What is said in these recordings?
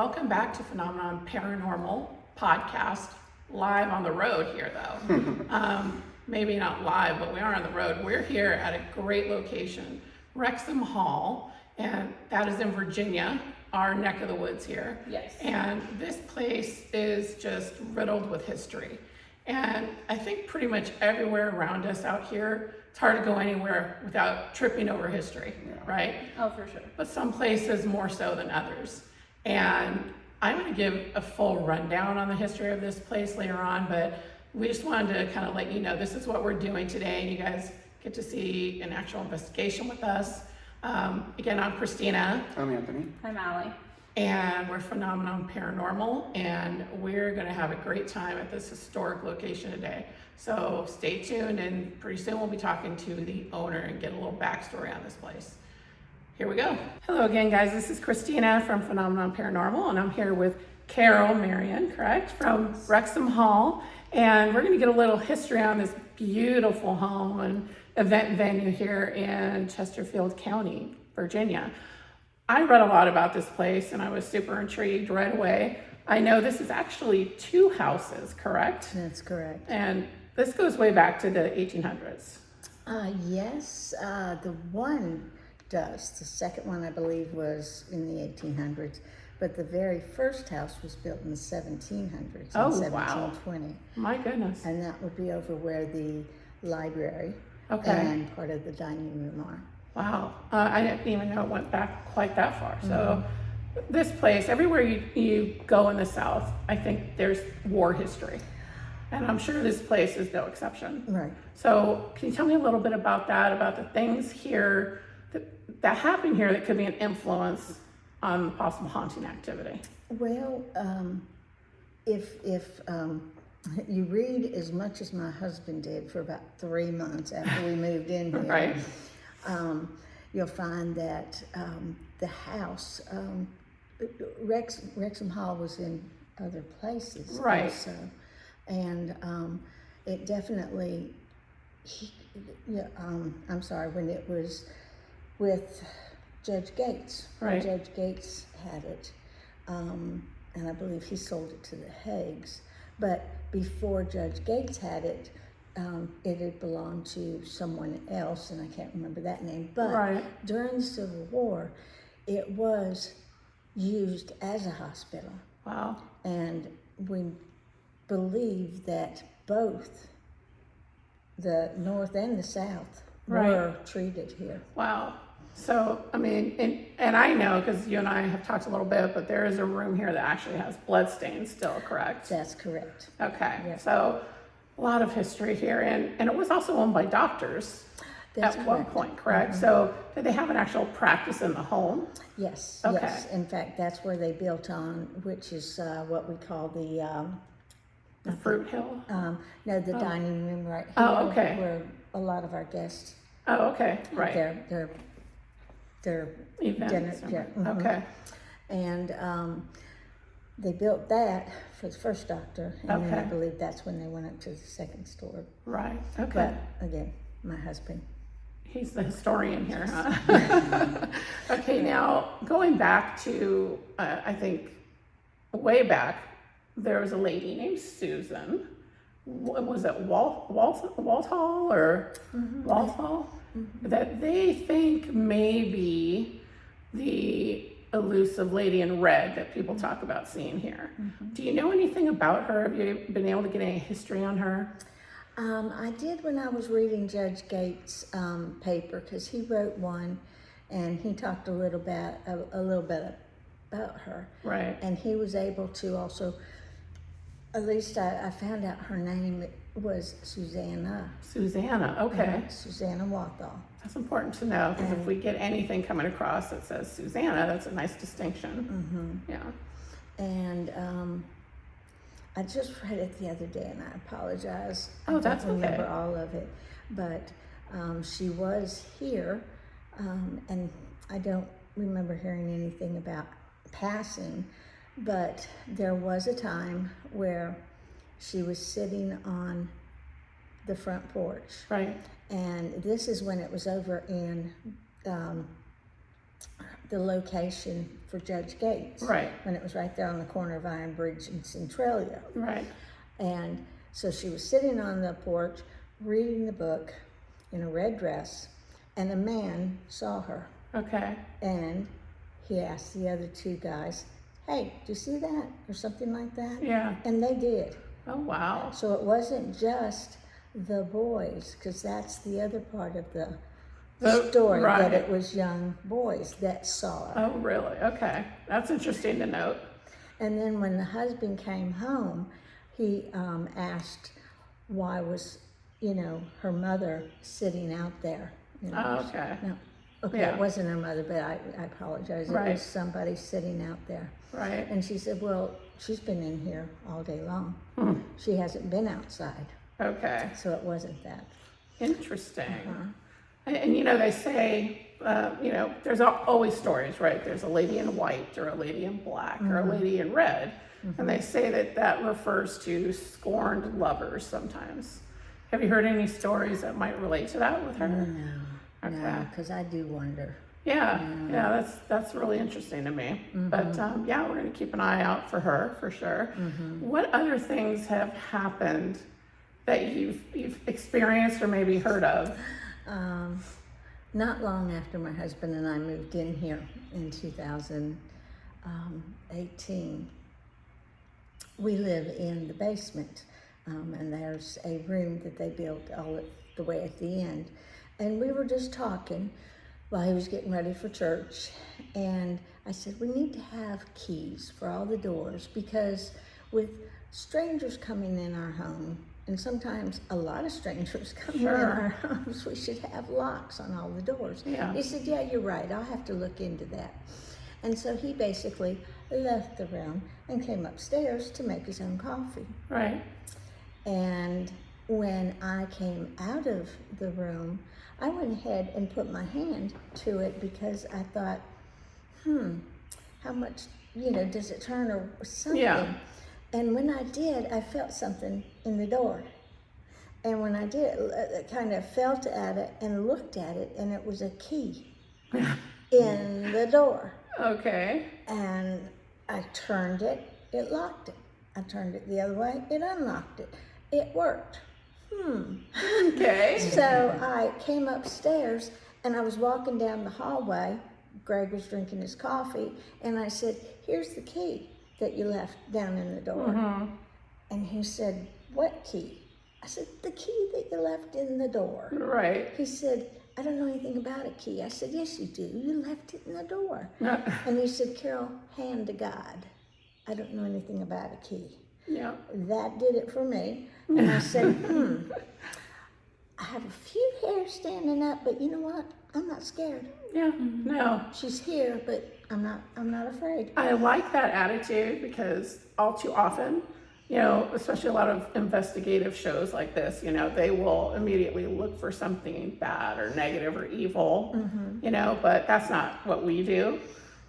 Welcome back to Phenomenon Paranormal podcast. Live on the road here, though. Maybe not live, but we are on the road. We're here at a great location, Wrexham Hall, and that is in Virginia, our neck of the woods here. Yes. And this place is just riddled with history. And I think pretty much everywhere around us out here, it's hard to go anywhere without tripping over history, right? Oh, for sure. But some places more so than others. And I'm going to give a full rundown on the history of this place later on, but we just wanted to kind of let you know this is what we're doing today, and you guys get to see an actual investigation with us. Again, I'm Christina. I'm Anthony. I'm Allie. And we're Phenomenon Paranormal, and we're going to have a great time at this historic location today. So stay tuned, and pretty soon we'll be talking to the owner and get a little backstory on this place. Here we go. Hello again, guys. This is Christina from Phenomenon Paranormal, and I'm here with Carol Marion, correct, from Wrexham Hall. And we're going to get a little history on this beautiful home and event venue here in Chesterfield County, Virginia. I read a lot about this place, and I was super intrigued right away. I know this is actually two houses, correct? That's correct. And this goes way back to the 1800s. Yes, the one does. The second one, I believe, was in the 1800s. But the very first house was built in the 1700s, Oh, in wow. 1720. My goodness. And that would be over where the library Okay. and part of the dining room are. Wow. I didn't even know it went back quite that far. So this place, everywhere you go in the South, I think there's war history. And I'm sure this place is no exception. Right. So can you tell me a little bit about that, about the things here that happen here that could be an influence on possible haunting activity? Well, if you read as much as my husband did for about 3 months after we moved in here, Right. You'll find that the house, Wrexham Hall was in other places Right. also, and it definitely, I'm sorry, when it was with Judge Gates, Right. Judge Gates had it, and I believe he sold it to the Haigs, but before Judge Gates had it, it had belonged to someone else, and I can't remember that name. But Right. during the Civil War, it was used as a hospital. Wow. And we believe that both the North and the South Right. were treated here. Wow. So, I mean, and I know because you and I have talked a little bit, but there is a room here that actually has bloodstains still, correct? That's correct. Okay. Yeah. So a lot of history here, and it was also owned by doctors That's at one correct. point, correct? So did they have an actual practice in the home? Yes, Okay. yes. In fact, that's where they built on, which is what we call The Fruit Hill? no, the dining room right here. Oh, okay. Where a lot of our guests Oh, okay, have right. their Events. dinner. Yeah, mhm. Okay, And they built that for the first doctor, and then I Okay. believe that's when they went up to the second story. right, okay. But again, my husband. He's the historian here, huh? Okay, now going back to, I think, way back, there was a lady named Susan. Was it Walthall or Walthall? That they think maybe the elusive lady in red that people talk about seeing here. Do you know anything about her? Have you been able to get any history on her? I did when I was reading Judge Gates' paper, because he wrote one, and he talked a little bit about her, Right. and he was able to also. At least I found out her name was Susanna. Susanna, okay. Susanna Walthall. That's important to know, because if we get anything coming across that says Susanna, that's a nice distinction. Yeah. And I just read it the other day, and I apologize. Oh, I that's don't remember okay. all of it, but she was here, and I don't remember hearing anything about passing, but there was a time where she was sitting on the front porch, Right. and this is when it was over in the location for Judge Gates. Right. When it was right there on the corner of Iron Bridge and Centralia. Right. And so she was sitting on the porch reading the book in a red dress, and a man saw her. Okay. And he asked the other two guys, "Hey, do you see that?" or something like that. Yeah. And they did. Oh, wow. So it wasn't just the boys, because that's the other part of the story, right. that it was young boys that saw her. Oh, really? Okay. That's interesting to note. And then when the husband came home, he asked why was, her mother sitting out there. Oh, okay. No, okay, Yeah. It wasn't her mother, but I apologize. It Right. was somebody sitting out there. Right. And she said, well, she's been in here all day long. She hasn't been outside. Okay. So it wasn't that. Interesting. Uh-huh. And they say, there's always stories, right? There's a lady in white or a lady in black or a lady in red. And they say that refers to scorned lovers sometimes. Have you heard any stories that might relate to that with her? No, Okay. because I do wonder. Yeah, that's really interesting to me. But we're going to keep an eye out for her for sure. What other things have happened that you've experienced or maybe heard of? Not long after my husband and I moved in here in 2018, we live in the basement, and there's a room that they built all the way at the end. And we were just talking while he was getting ready for church, and I said, we need to have keys for all the doors, because with strangers coming in our home, and sometimes a lot of strangers coming in our homes, we should have locks on all the doors. Yeah. He said, yeah, you're right, I'll have to look into that. And so he basically left the room and came upstairs to make his own coffee. Right. And when I came out of the room, I went ahead and put my hand to it, because I thought, how much, does it turn or something? Yeah. And when I did, I felt something in the door. And when I did, I kind of felt at it and looked at it, and it was a key in the door. Okay. And I turned it, it locked it. I turned it the other way, it unlocked it. It worked. Okay. So I came upstairs, and I was walking down the hallway. Greg was drinking his coffee, and I said, here's the key that you left down in the door. And he said, what key? I said, the key that you left in the door. Right. He said, I don't know anything about a key. I said, yes, you do. You left it in the door. And he said, Carol, hand to God. I don't know anything about a key. Yeah. That did it for me. And I said, I have a few hairs standing up, but you know what? I'm not scared. Yeah. No. She's here, but I'm not afraid. I like that attitude, because all too often, especially a lot of investigative shows like this, they will immediately look for something bad or negative or evil, but that's not what we do.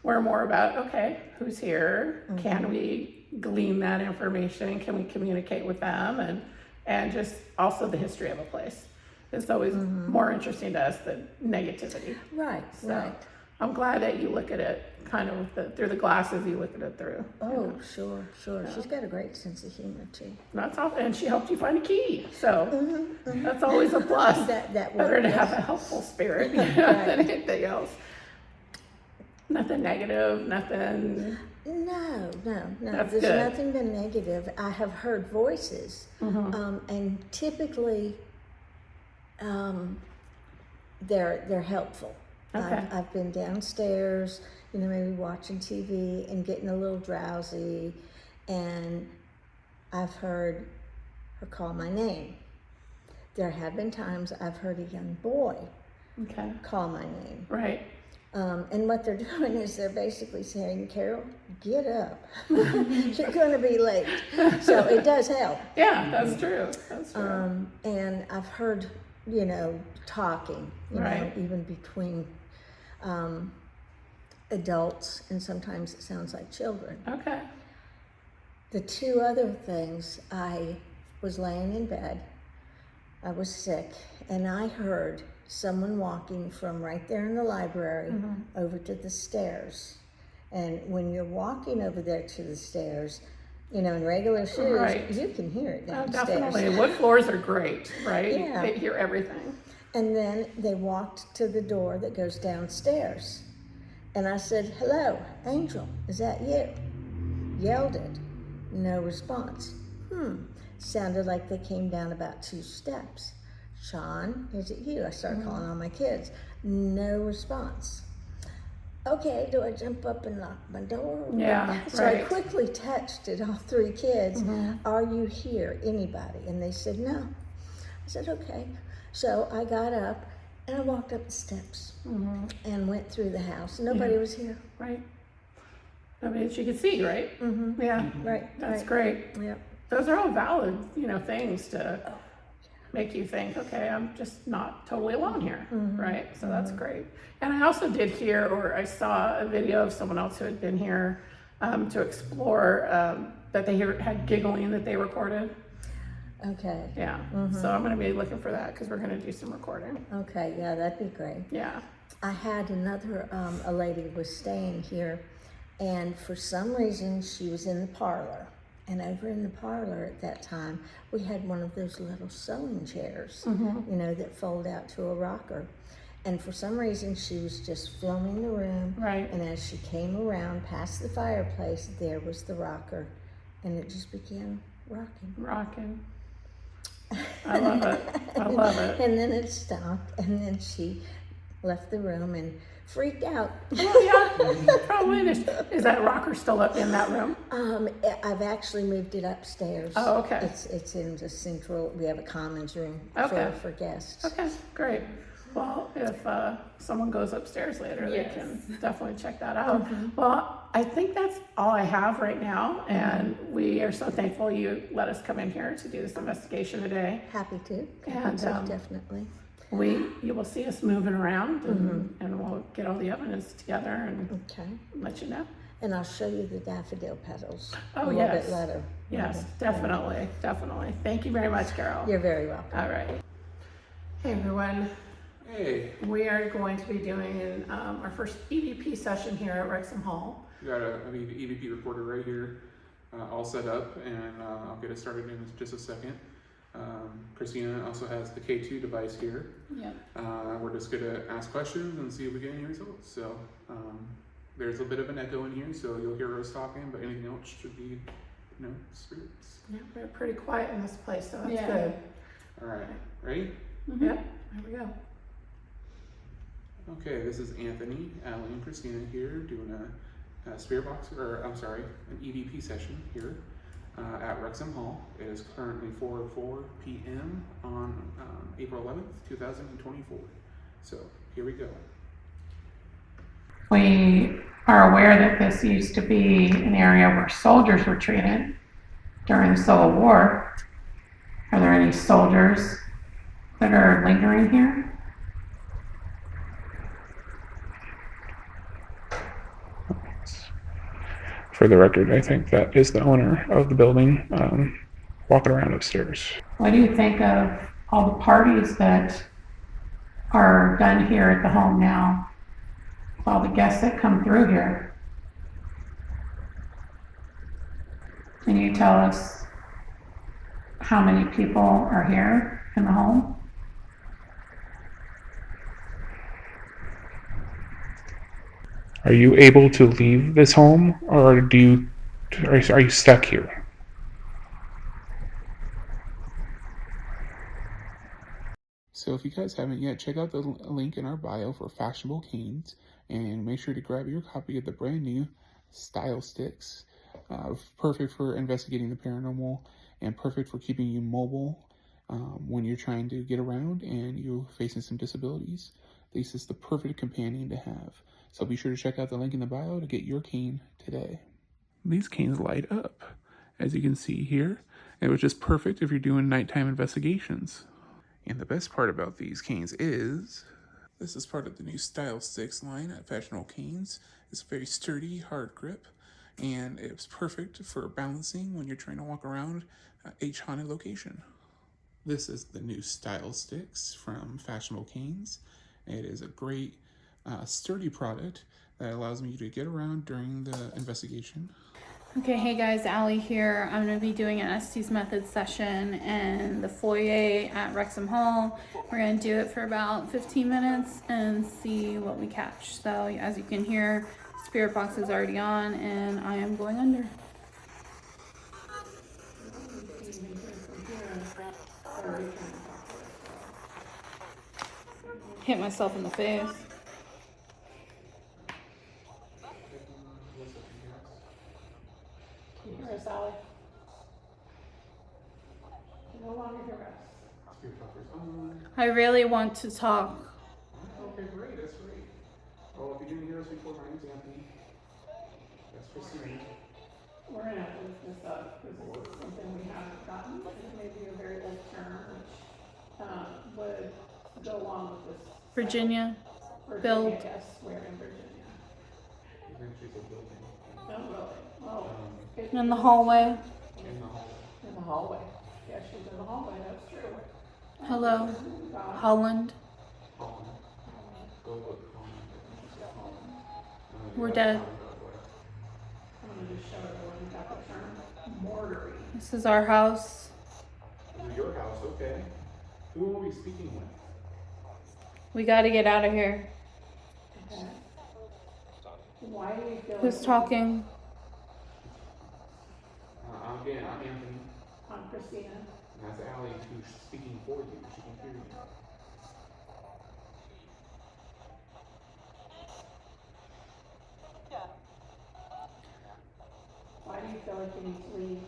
We're more about, okay, who's here? Can we glean that information? Can we communicate with them? And just also the history of a place. It's always more interesting to us than negativity. Right, So right. I'm glad that you look at it kind of through the glasses you look at it through. Oh, sure. She's got a great sense of humor, too. That's all, and she helped you find a key. So that's always a plus. That Better to worked. have a helpful spirit than anything else. Nothing negative, nothing. No. That's There's good. nothing been negative. I have heard voices, and typically, they're helpful. Okay. I've been downstairs, maybe watching TV and getting a little drowsy, and I've heard her call my name. There have been times I've heard a young boy Okay. call my name. Right. And what they're doing is they're basically saying, Carol, get up. You're going to be late. So it does help. Yeah, that's true. That's true. And I've heard, talking, Right. even between adults, and sometimes it sounds like children. Okay. The two other things, I was laying in bed, I was sick, and I heard someone walking from right there in the library over to the stairs. And when you're walking over there to the stairs, you know, in regular shoes, Right. you can hear it downstairs. Definitely. Wood floors are great, right? Yeah. They hear everything. And then they walked to the door that goes downstairs. And I said, "Hello, Angel, is that you?" Yelled it. No response. Sounded like they came down about 2 steps. "Sean, is it you?" I started calling all my kids. No response. Okay, do I jump up and lock my door? Yeah, So right. I quickly texted all 3 kids, "Are you here, anybody?" And they said no. I said, okay. So I got up and I walked up the steps and went through the house. Nobody was here. Right. I mean, she could see, right? Yeah. Right. That's right. great. Yep. Those are all valid, you know, things to make you think, okay, I'm just not totally alone here, right? So that's great. And I also did hear, or I saw a video of someone else who had been here to explore that they had giggling that they recorded. Okay. Yeah. So I'm going to be looking for that because we're going to do some recording. Okay. Yeah, that'd be great. Yeah. I had another, a lady was staying here, and for some reason she was in the parlor. And over in the parlor at that time, we had one of those little sewing chairs, you know, that fold out to a rocker. And for some reason, she was just filming the room. Right. And as she came around past the fireplace, there was the rocker. And it just began rocking. Rocking. I love it. I love it. And then it stopped, and then she left the room and freaked out. Oh, yeah. Probably. Is that rocker still up in that room? I've actually moved it upstairs. Oh, okay. It's in the central, we have a commons room Okay. for guests. Okay, great. Well, if someone goes upstairs later, Yes. they can definitely check that out. Well, I think that's all I have right now, and we are so thankful you let us come in here to do this investigation today. Happy to. And, Definitely. You will see us moving around, and we'll get all the evidence together and Okay. let you know. And I'll show you the daffodil petals Oh, a little yes. bit later. Yes, definitely, definitely. Thank you very much, Carol. You're very welcome. All right. Hey, everyone. Hey, We are going to be doing our first EVP session here at Wrexham Hall. we got a EVP recorder right here, all set up, and I'll get it started in just a second. Christina also has the K2 device here. Yep. We're just gonna ask questions and see if we get any results. So there's a bit of an echo in here, so you'll hear us talking, but anything else should be, spirits. Yeah, we're pretty quiet in this place, so that's Yeah. good. All right, ready? Yep, there we go. Okay, this is Anthony, Allie, and Christina here doing a spirit box, an EVP session here at Wrexham Hall. It is currently 4:04 p.m. on April 11th, 2024. So here we go. We are aware that this used to be an area where soldiers were treated during the Civil War. Are there any soldiers that are lingering here? For the record, I think that is the owner of the building walking around upstairs. What do you think of all the parties that are done here at the home now? All the guests that come through here? Can you tell us how many people are here in the home? Are you able to leave this home, or are you stuck here? So if you guys haven't yet, check out the link in our bio for Fashionable Canes, and make sure to grab your copy of the brand new Style Sticks. Perfect for investigating the paranormal and perfect for keeping you mobile when you're trying to get around and you're facing some disabilities. This is the perfect companion to have. So be sure to check out the link in the bio to get your cane today. These canes light up, as you can see here. It was just perfect if you're doing nighttime investigations. And the best part about these canes is, this is part of the new Style Sticks line at Fashionable Canes. It's a very sturdy, hard grip, and it's perfect for balancing when you're trying to walk around a haunted location. This is the new Style Sticks from Fashionable Canes. It is a great, sturdy product that allows me to get around during the investigation. Okay, hey guys, Allie here. I'm going to be doing an Estes Method session in the foyer at Wrexham Hall. We're going to do it for about 15 minutes and see what we catch. So as you can hear, spirit box is already on and I am going under. Hit myself in the face. Can you hear us, Allie? No longer hear us. Spirit Talker's on. I really want to talk. Okay, great, that's great. Well, if you didn't hear us before, my name's Anthony. That's Christine. We're gonna have to look this up because this is something we haven't gotten. It may be a very old term which would go along with this. Virginia. Virginia, Build. yes, we're in Virginia. Eventually, it's a building. Oh, really? Oh. it- In the hallway. In the hall. In the hallway. Yeah, she's in the hallway, that's true. Hello, God. Holland. Holland. Go look, Holland. We're dead. I'm gonna just show everyone you got the term mortaring. This is our house. This is your house, okay. Who are we speaking with? We got to get out of here. Okay. Why do you feel Who's like talking? I'm Anthony. I'm Christina. And that's Allie who's speaking for you. She can hear you. Why do you feel like you need to leave?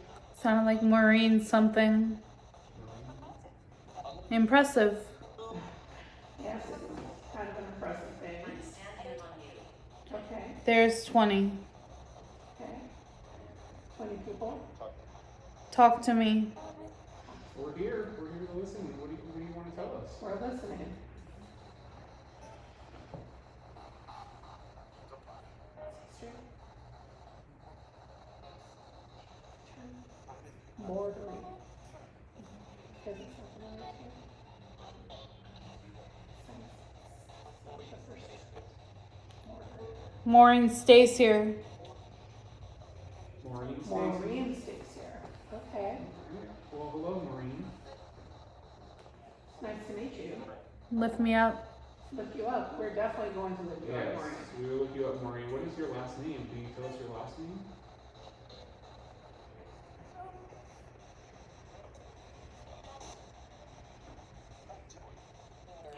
Sounded like Maureen something. Impressive. Yes, this is kind of an impressive thing. Okay, There's 20. okay. 20 people. Talk to me. We're here. We're here to listen. What do you want to tell us? We're listening. Mortaring. Doesn't sound familiar to you? Sounds the first. Mortaring. Maureen stays here. Maureen stays. Maureen stays here. Okay, Well, hello, Maureen. nice to meet you. Lift me up. Look you up. We're definitely going to look you up, Yes, Maureen. we will look you up, Maureen. What is your last name? Can you tell us your last name?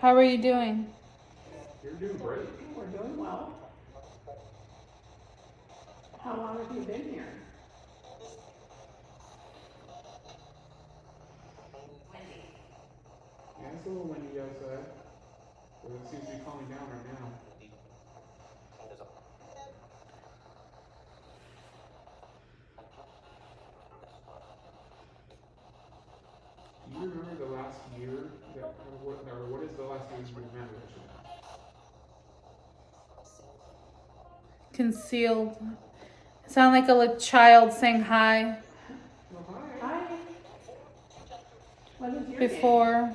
How are you doing? You're doing great. We're doing well. How long have you been here? Yeah, it's a little windy outside. But it seems to be calming down right now. Do you remember the last year that, or what is the last year you remember? Concealed. Sound like a child saying hi Well, hi. Hi. What is your name? before.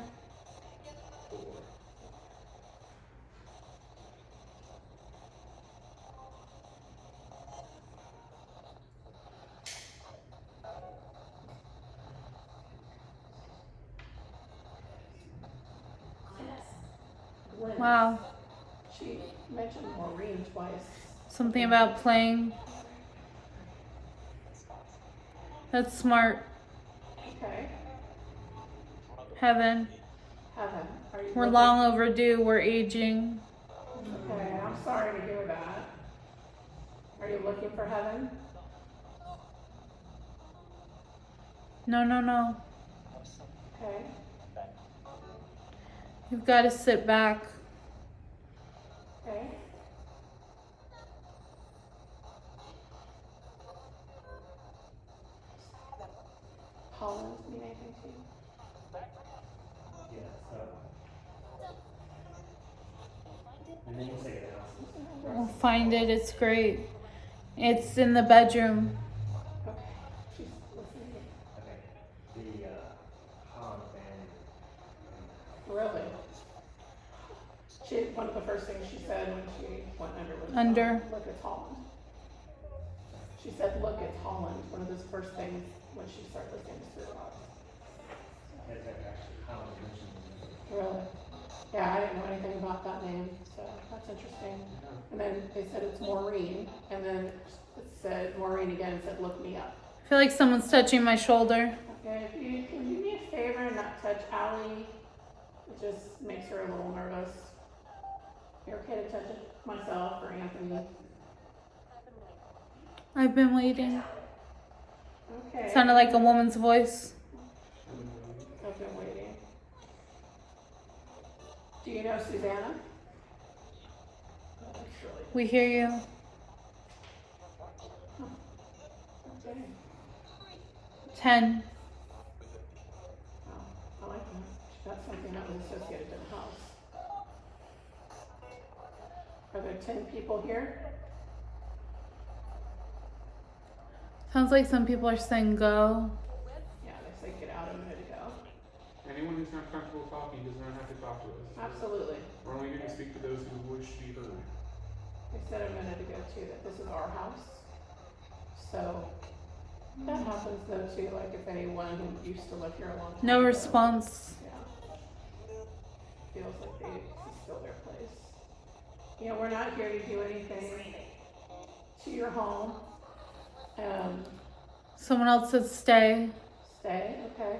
Gwen. Wow. She mentioned Maureen twice. Something about playing. That's smart. Okay. Heaven. Heaven. Are you We're looking- long overdue. We're aging. Okay, I'm sorry to hear that. Are you looking for heaven? No, no, no. Okay. You've got to sit back. Okay. Holland mean anything to you? And then you'll say it else. We'll find it. It's great. It's in the bedroom. Okay. She's listening. Okay. The Holland band one of the first things she said when she went under was, Under. look, it's Holland. She said, look, it's Holland, one of those first things when she started listening to Spirit Box. That's actually how it was mentioned. Really? Yeah, I didn't know anything about that name, so that's interesting. And then they said it's Maureen, and then it said Maureen again, said, look me up. I feel like someone's touching my shoulder. Okay, if you can do me a favor and not touch Allie, it just makes her a little nervous. You're okay to touch it myself or Anthony? I've been waiting. Okay. Sounded like a woman's voice. I've been waiting. Do you know Susanna? We hear you. Okay. 10. Oh, I like that. That's something that was associated to the house. Are there 10 people here? Sounds like some people are saying go. Yeah, they say get out a minute ago. Anyone who's not comfortable talking does not have to talk to us. Absolutely. We're only here to speak to those who wish to be heard. They said a minute ago too that this is our house. So that happens though too, like if anyone who used to live here a long time No ago, response. yeah, feels like this is still their place. You know, we're not here to do anything to your home. Someone else said stay. Stay, okay.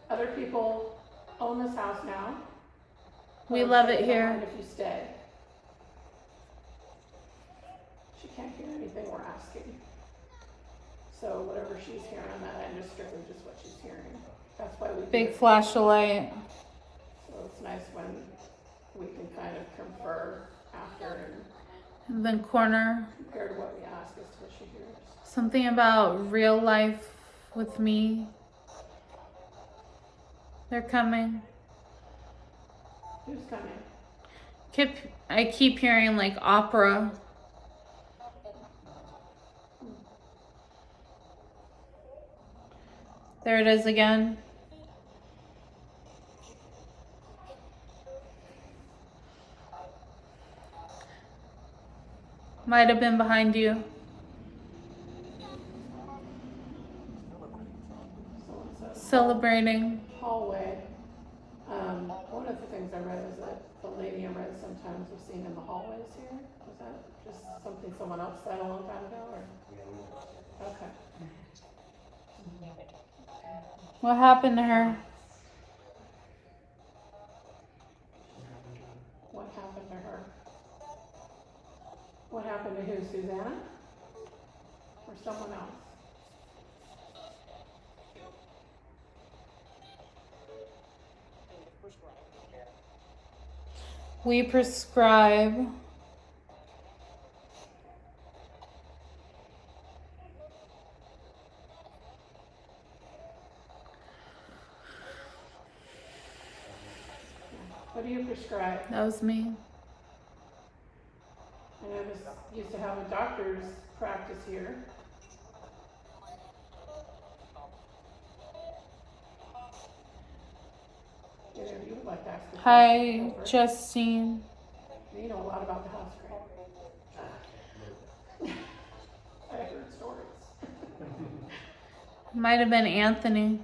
Other people own this house now. We Or love say it they don't here. mind if you stay. She can't hear anything we're asking. So whatever she's hearing on that end is strictly just what she's hearing. That's why we do Big it. flash of light. So it's nice when we can kind of confer after and And then corner. compare to what we ask as to what she hears. Something about real life with me. They're coming. Who's coming? I keep hearing like opera. There it is again. Might have been behind you. Someone says Celebrating. hallway. One of the things I read is that the lady I read sometimes was seen in the hallways here. Was that just something someone else said a long time ago, or? Okay. What happened to her? What happened to her? What happened to who, Susanna? Or someone else? We prescribe. What do you prescribe? That was me. I know this used to have a doctor's practice here. Either of you would like to ask the Hi, question first? Justine. You know a lot about the house, right? I heard stories. Might have been Anthony.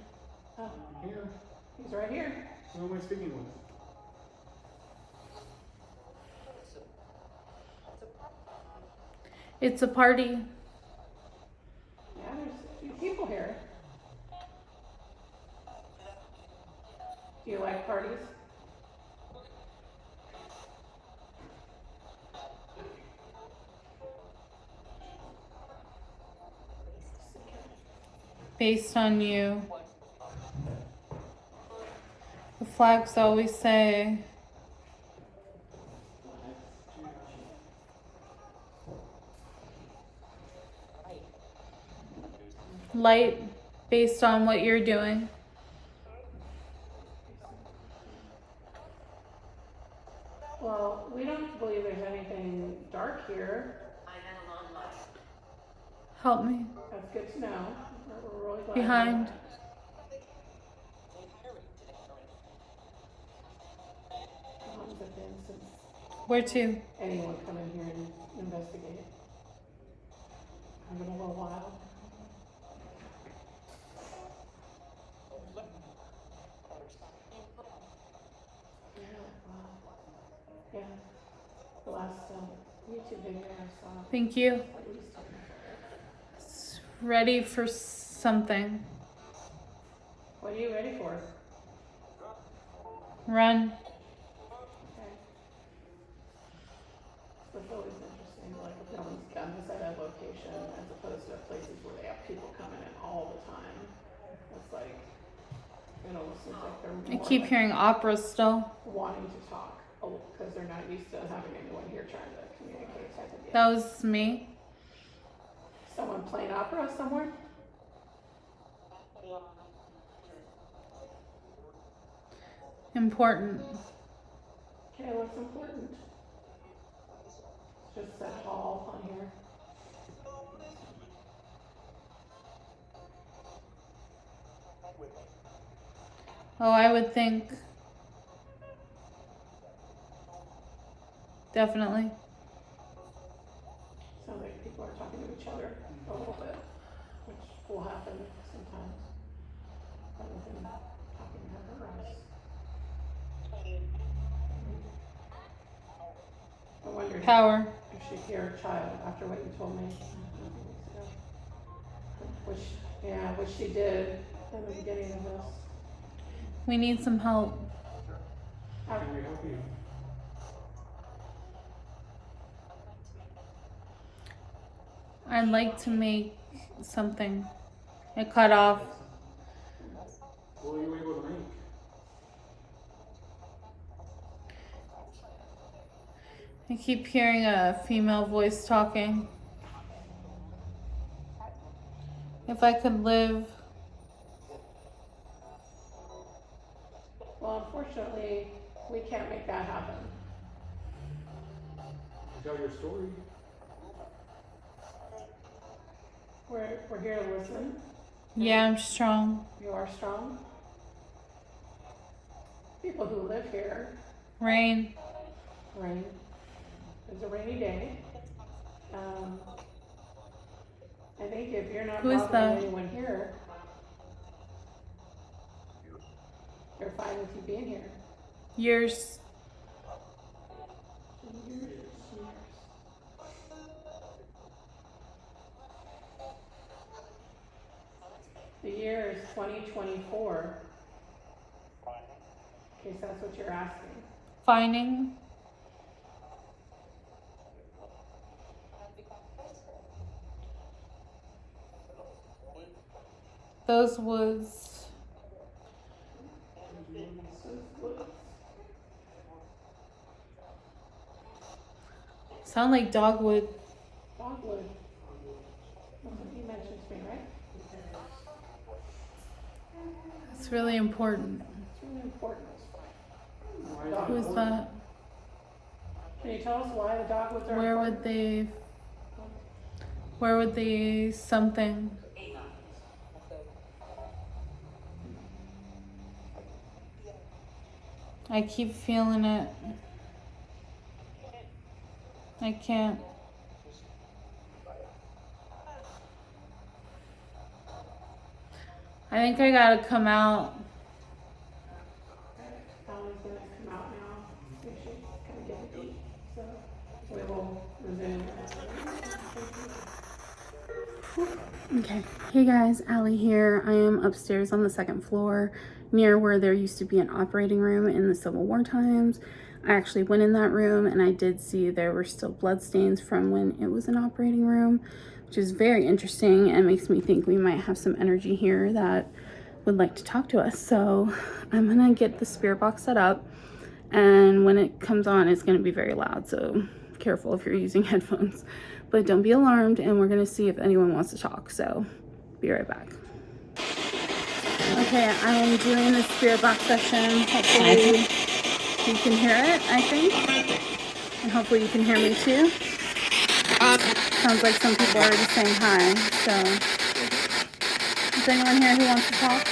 Oh, Here, he's right here. who am I speaking with? It's a party. Yeah, there's a few people here. Do you like parties? Based on you. The flags always say light based on what you're doing. Well, we don't believe there's anything dark here. Help me. That's good to know. We're really glad. to Behind. know that. How long has it been since Where to? Anyone come in here and investigate. It's been a little while. Yeah, wow. Yeah, the last YouTube video I saw. Thank you. At least It's ready for something. what are you ready for? Run. Okay. It's always interesting, like if no one's done this at a location as opposed to places where they have people coming in all the time. It's like, it almost seems like they're I more keep like hearing opera still. wanting to talk because they're not used to having anyone here trying to communicate type of deal. That was me. Someone playing opera somewhere? Important. Okay, what's important? Just that hall on here. Oh, I would think. Definitely. Sounds like people are talking to each other a little bit, which will happen sometimes. Rather than talking to her us. I wondered Power. if she'd hear a child after what you told me a few weeks ago. Which she did in the beginning of this. We need some help. How can we help you? I'd like to make something. It cut off. What were you able to make? I keep hearing a female voice talking. If I could live. Well, unfortunately, we can't make that happen. Tell your story. We're here to listen. Yeah, I'm strong. You are strong. People who live here, Rain. rain. It's a rainy day. I think if you're not Who is bothering that? anyone here, they're fine with you being here. Years. The year is 2024. In case that's what you're asking. Finding. Those woods. Sound like dogwood. Dogwood. That's what you mentioned to me, right? It's really important. It's really important. Who is that? Can you tell us why the dogwoods are Where important? would they something? I keep feeling it. I can't. I think I gotta come out. Allie's gonna come out now. We should kind of get a beat. So we will resume. Okay. Hey guys, Allie here. I am upstairs on the second floor near where there used to be an operating room in the Civil War times. I actually went in that room and I did see there were still bloodstains from when it was an operating room, which is very interesting and makes me think we might have some energy here that would like to talk to us. So I'm gonna get the spirit box set up, and when it comes on, it's gonna be very loud. So careful if you're using headphones, but don't be alarmed, and we're gonna see if anyone wants to talk. So be right back. Okay, I am doing the spirit box session. Hopefully you can hear it, I think. And hopefully you can hear me too. Sounds like some people are already saying hi. So, is anyone here who wants to talk?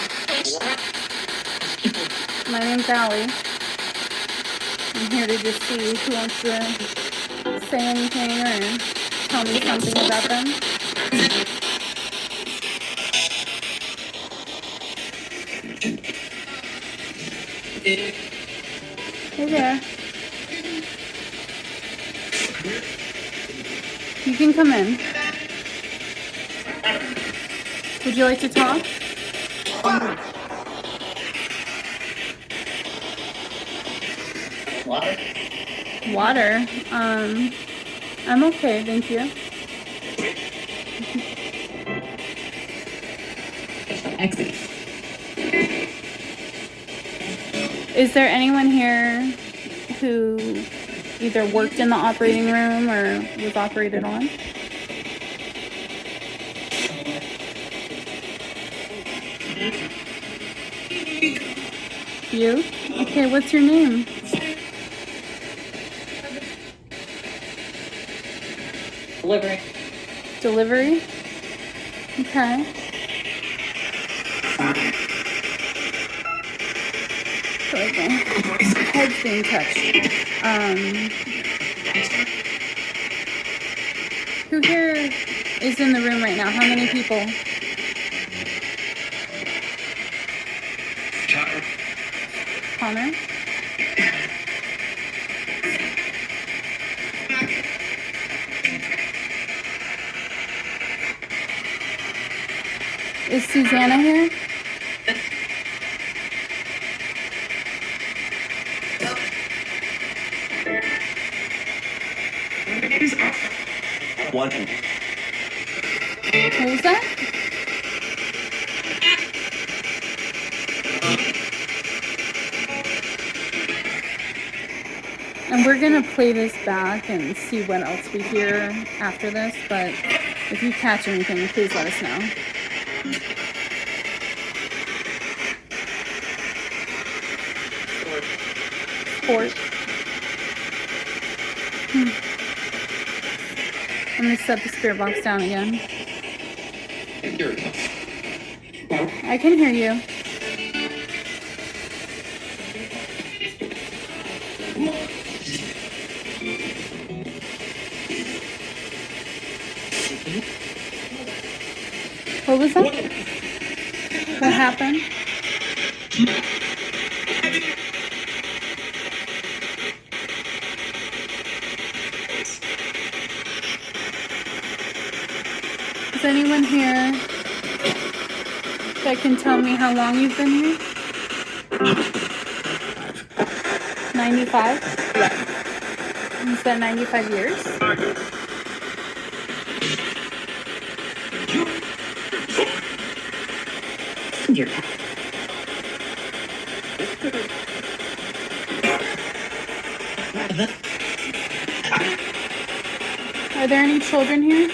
My name's Allie. I'm here to just see who wants to say anything or tell me something about them. Hey there. You can come in. Would you like to talk? Water? I'm okay, thank you. Is there anyone here who either worked in the operating room or was operated on? You? Okay, what's your name? Delivery? Okay. So like my head's being touched. Who here is in the room right now? How many people? Connor? Is Susanna here? What? What was that? And we're gonna play this back and see what else we hear after this, but if you catch anything, please let us know. Sport. I'm gonna set the spirit box down again. I can hear you. What was that? What happened? Is anyone here that can tell me how long you've been here? 95? Is that 95 years? Are there any children here?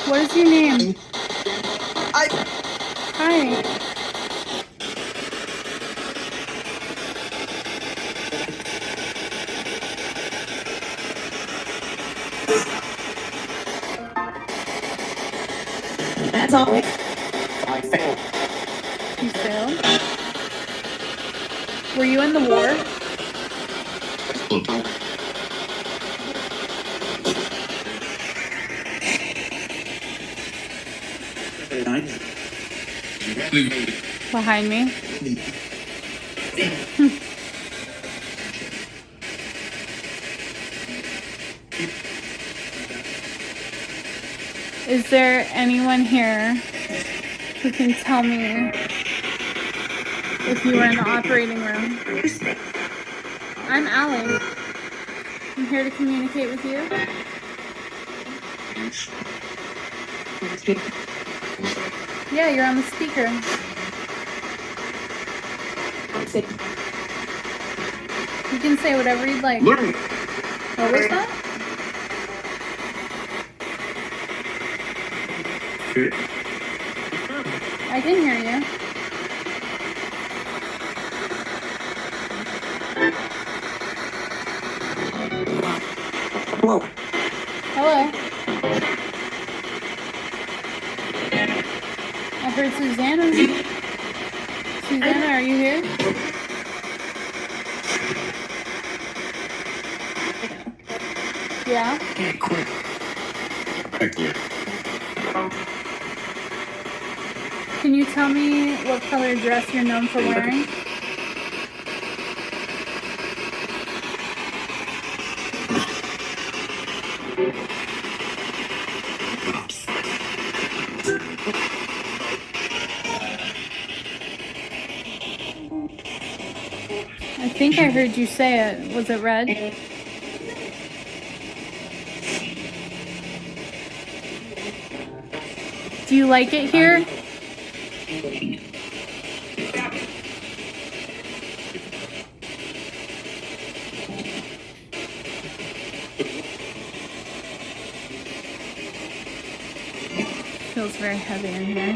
What is your name? Hi. That's all. I failed. You failed? Were you in the war? Behind me? Is there anyone here who can tell me if you were in the operating room? I'm Allie. I'm here to communicate with you. Yeah, you're on the speaker. You can say whatever you'd like. What was that? I can hear you. Hello. Hello. I heard Susanna. Susanna, are you here? Yeah. Can't quit. Thank you. Can you tell me what color dress you're known for wearing? I think I heard you say it. Was it red? Do you like it here? Feels very heavy in here.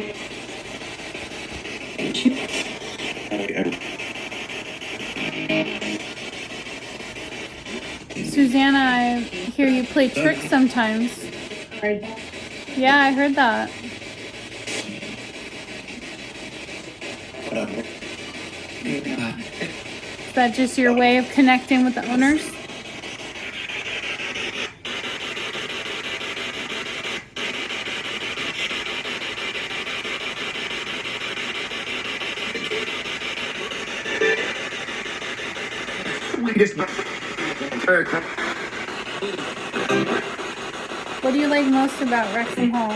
Susanna, I hear you play tricks sometimes. Yeah, I heard that. Is that just your way of connecting with the owners? What do you like most about Wrexham Hall?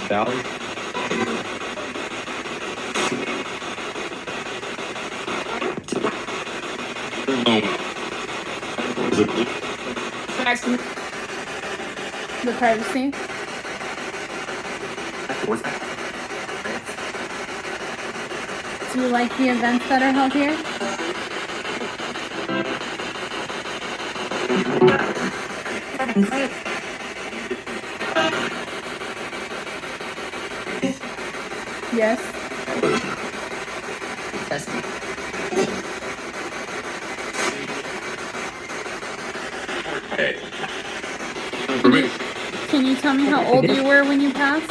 Valley? The privacy? Do you like the events that are held here? Yes. Can you tell me how old you were when you passed?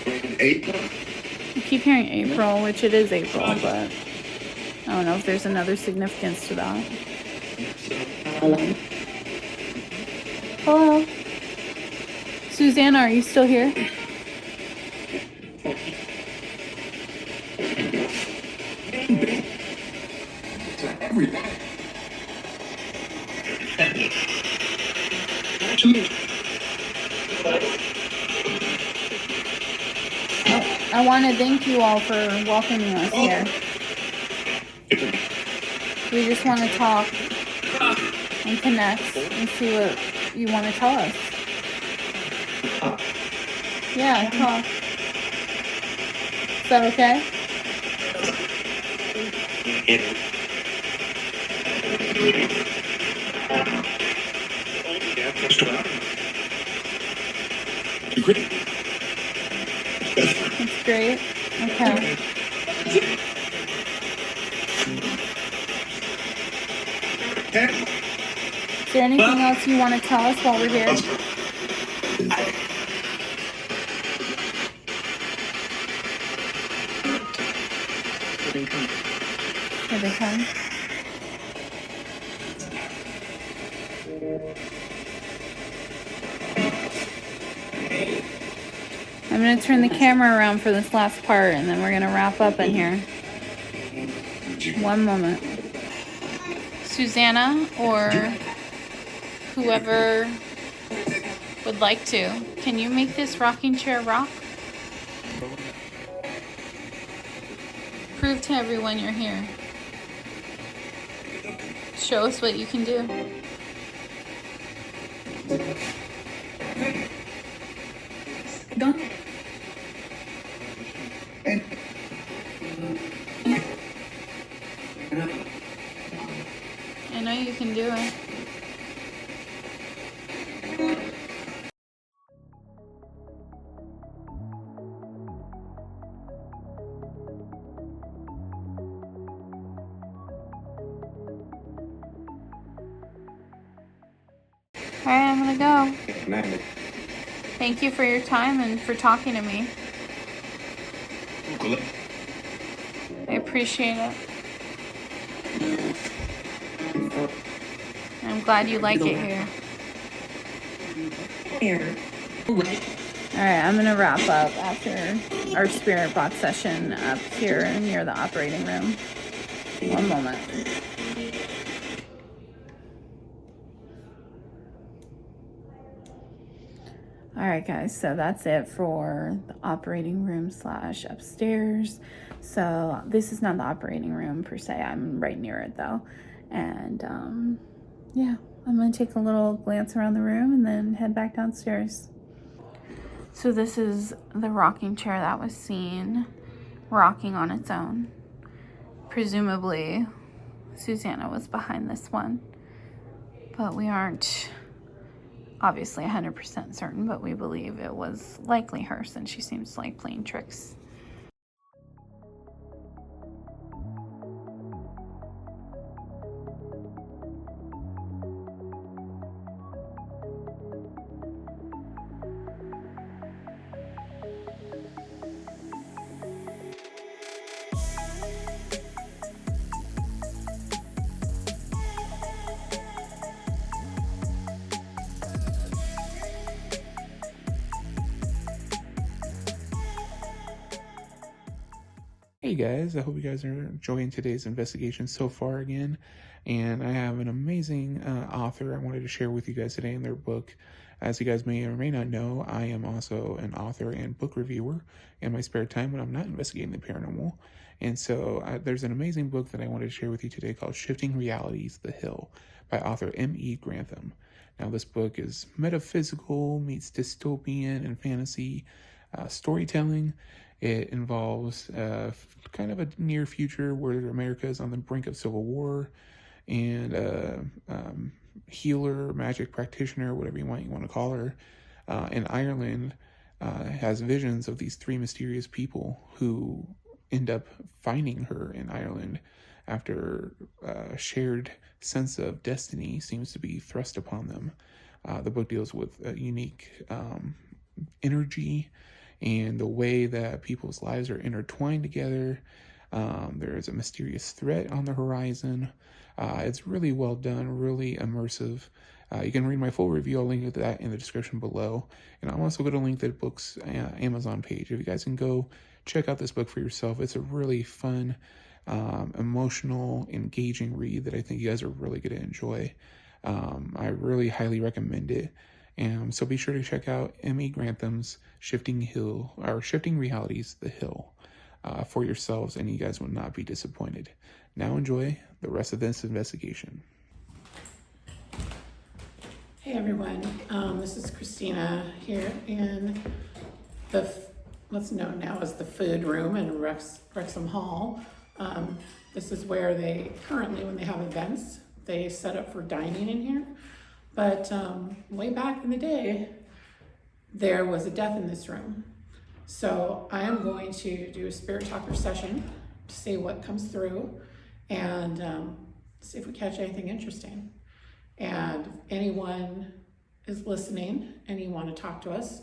In April? I keep hearing April, which it is April, but I don't know if there's another significance to that. Hello? Susanna, are you still here? I want to thank you all for welcoming us here. We just want to talk and connect and see what you want to tell us. Yeah, talk. Is that okay? That's great. Okay. Is there anything else you want to tell us while we're here? Here they come. I'm going to turn the camera around for this last part, and then we're going to wrap up in here. One moment. Susanna or whoever would like to, can you make this rocking chair rock? Prove to everyone you're here. Show us what you can do. I know you can do it. Alright, I'm gonna go. Thank you for your time and for talking to me. I appreciate it. I'm glad you like it here. Alright, I'm gonna wrap up after our spirit box session up here near the operating room. One moment. Alright guys, so that's it for the operating room / upstairs. So this is not the operating room per se, I'm right near it though. And yeah, I'm gonna take a little glance around the room and then head back downstairs. So this is the rocking chair that was seen rocking on its own. Presumably Susanna was behind this one, but we aren't obviously 100% certain, but we believe it was likely her since she seems like playing tricks. Hey guys, I hope you guys are enjoying today's investigation so far again. And I have an amazing author I wanted to share with you guys today in their book. As you guys may or may not know, I am also an author and book reviewer in my spare time when I'm not investigating the paranormal. And so there's an amazing book that I wanted to share with you today called Shifting Realities, The Hill by author M.E. Grantham. Now this book is metaphysical, meets dystopian and fantasy storytelling. It involves kind of a near future where America is on the brink of civil war, and healer, magic practitioner, whatever you want to call her, in Ireland has visions of these three mysterious people who end up finding her in Ireland after a shared sense of destiny seems to be thrust upon them. The book deals with a unique energy and the way that people's lives are intertwined together. There is a mysterious threat on the horizon. It's really well done, really immersive. You can read my full review. I'll link to that in the description below. And I'm also going to link the book's Amazon page. If you guys can go check out this book for yourself, it's a really fun, emotional, engaging read that I think you guys are really going to enjoy. I really highly recommend it. So be sure to check out M.E. Grantham's Shifting Realities, The Hill for yourselves, and you guys will not be disappointed. Now enjoy the rest of this investigation. Hey everyone, this is Christina here in what's known now as the food room in Wrexham Hall. This is where they currently, when they have events, they set up for dining in here. But way back in the day, there was a death in this room. So I am going to do a spirit talker session to see what comes through and see if we catch anything interesting. And if anyone is listening and you want to talk to us,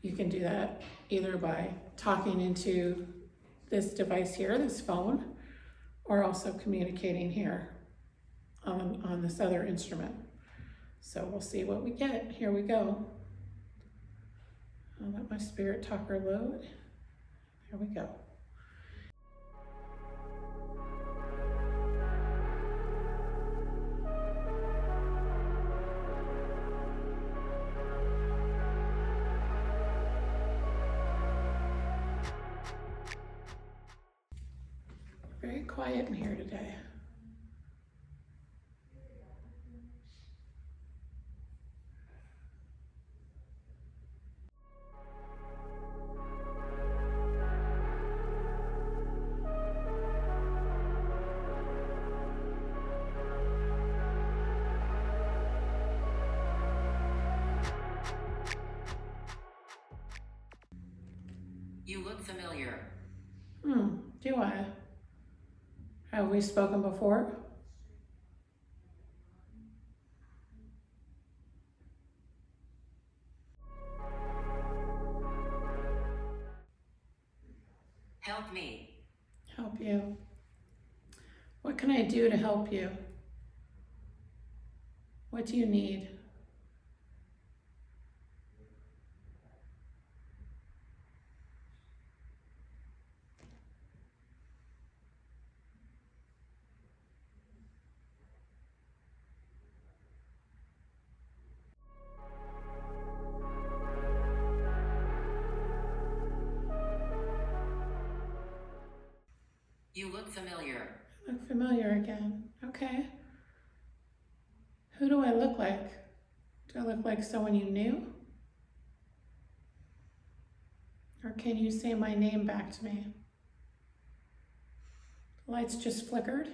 you can do that either by talking into this device here, this phone, or also communicating here on this other instrument. So we'll see what we get. Here we go. I'll let my spirit talker load. Here we go. very quiet in here today. You look familiar. Do I? Have we spoken before? Help me. Help you? What can I do to help you? What do you need? You look familiar. Look familiar again. Okay. Who do I look like? Do I look like someone you knew? Or can you say my name back to me? The lights just flickered.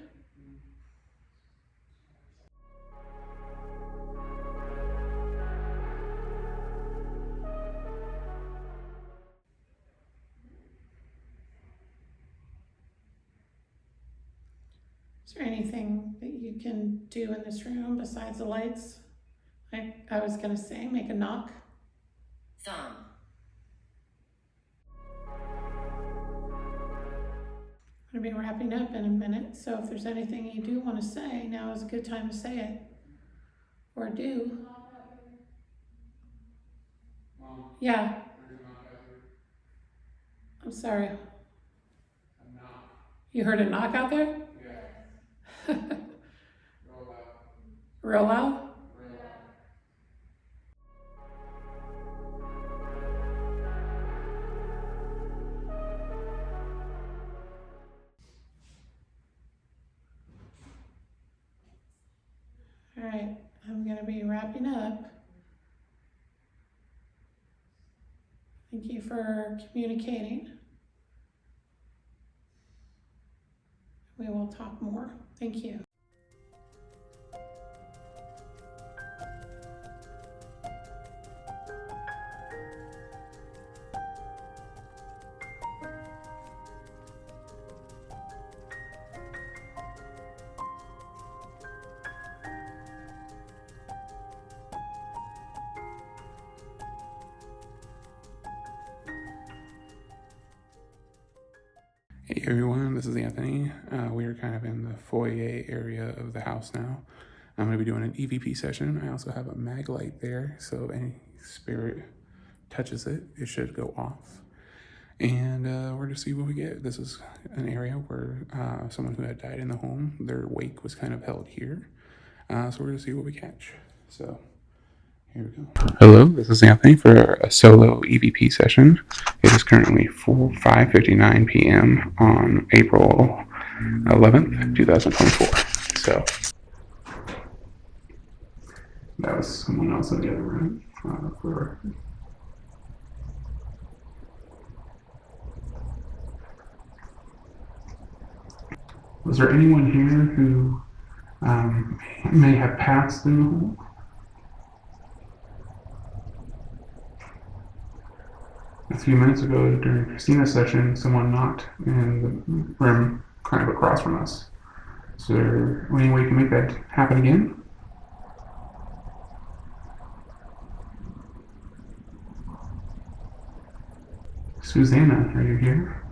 Is there anything that you can do in this room besides the lights? I was gonna say, make a knock. Thumb. I'm gonna be wrapping up in a minute, so if there's anything you do want to say, now is a good time to say it. Or do. Yeah. I'm sorry. You heard a knock out there? Yeah. Real loud? All right, I'm gonna be wrapping up. Thank you for communicating. We will talk more. Thank you. Hey everyone, this is Anthony. We are kind of in the foyer area of the house now. I'm going to be doing an EVP session. I also have a mag light there, so if any spirit touches it, it should go off. And we're going to see what we get. This is an area where someone who had died in the home, their wake was kind of held here. So we're going to see what we catch. So here we go. Hello, this is Anthony for a solo EVP session. It is currently 5:59 p.m. on April 11th, 2024. So that was someone else in the other room. Was there anyone here who may have passed in the home? A few minutes ago during Christina's session, someone knocked in the room kind of across from us. Is there any way you can make that happen again? Susanna, are you here?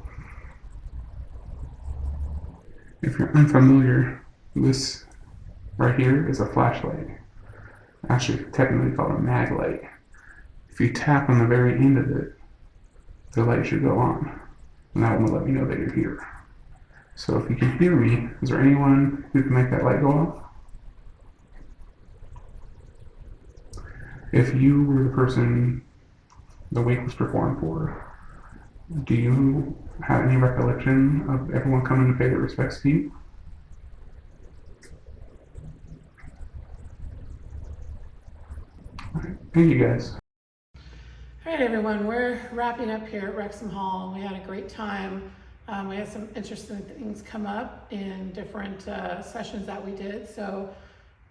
If you're unfamiliar, this right here is a flashlight. Actually, technically called a mag light. If you tap on the very end of it, the light should go on, and that will let me know that you're here. So if you can hear me, is there anyone who can make that light go off? If you were the person the wake was performed for, Do you have any recollection of everyone coming to pay their respects to you? All right. Thank you, guys. All right, everyone, we're wrapping up here at Wrexham Hall. We had a great time. We had some interesting things come up in different sessions that we did. So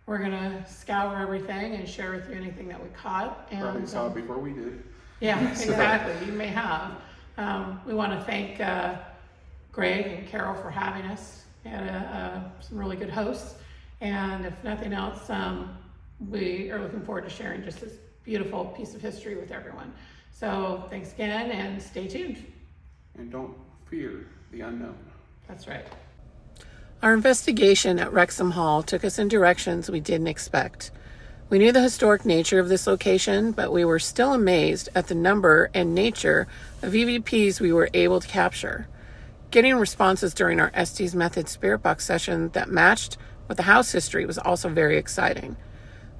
we're gonna scour everything and share with you anything that we caught. And, Probably saw it before we did. Yeah, exactly. You may have. We want to thank Greg and Carol for having us. We had some really good hosts. And if nothing else, we are looking forward to sharing just this beautiful piece of history with everyone. So thanks again and stay tuned. And don't fear the unknown. That's right. Our investigation at Wrexham Hall took us in directions we didn't expect. We knew the historic nature of this location, but we were still amazed at the number and nature of EVPs we were able to capture. Getting responses during our Estes Method Spirit Box session that matched with the house history was also very exciting.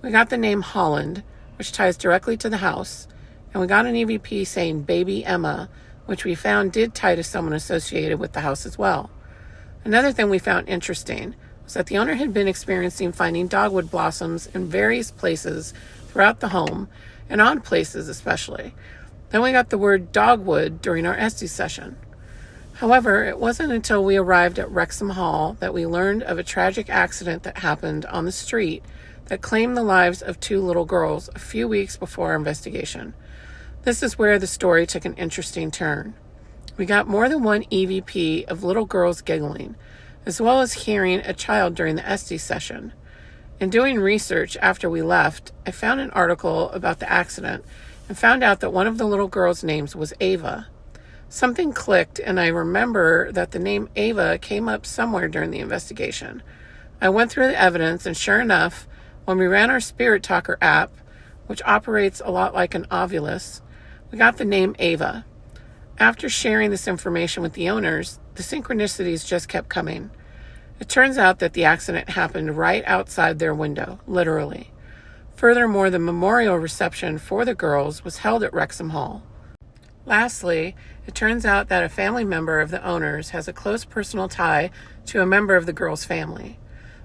We got the name Holland, which ties directly to the house, and we got an EVP saying Baby Emma, which we found did tie to someone associated with the house as well. Another thing we found interesting was that the owner had been experiencing finding dogwood blossoms in various places throughout the home, and odd places especially. Then we got the word dogwood during our Estes session. However, it wasn't until we arrived at Wrexham Hall that we learned of a tragic accident that happened on the street that claimed the lives of 2 little girls a few weeks before our investigation. This is where the story took an interesting turn. We got more than one EVP of little girls giggling, as well as hearing a child during the Estes session. In doing research after we left, I found an article about the accident and found out that one of the little girls' names was Ava. Something clicked, and I remember that the name Ava came up somewhere during the investigation. I went through the evidence, and sure enough, when we ran our Spirit Talker app, which operates a lot like an Ovilus, we got the name Ava. After sharing this information with the owners, the synchronicities just kept coming. It turns out that the accident happened right outside their window, literally. Furthermore, the memorial reception for the girls was held at Wrexham Hall. Lastly, it turns out that a family member of the owners has a close personal tie to a member of the girls' family.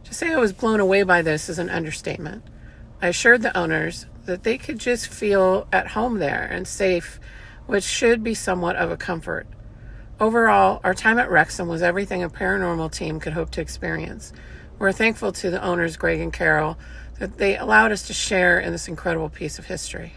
To say I was blown away by this is an understatement. I assured the owners that they could just feel at home there and safe, which should be somewhat of a comfort. Overall, our time at Wrexham was everything a paranormal team could hope to experience. We're thankful to the owners, Greg and Carol, that they allowed us to share in this incredible piece of history.